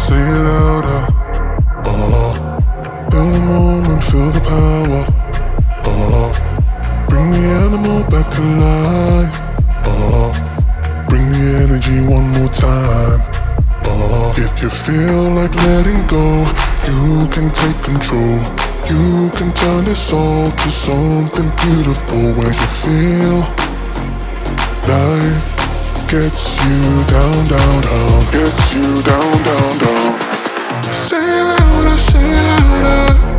say it louder. Feel the moment, feel the power. Bring the animal back to life. Bring the energy one more time. If you feel like letting go, you can take control. You can turn this all to something beautiful, where you feel life gets you down, down, down. Gets you down, down, down. Say it louder, say it louder.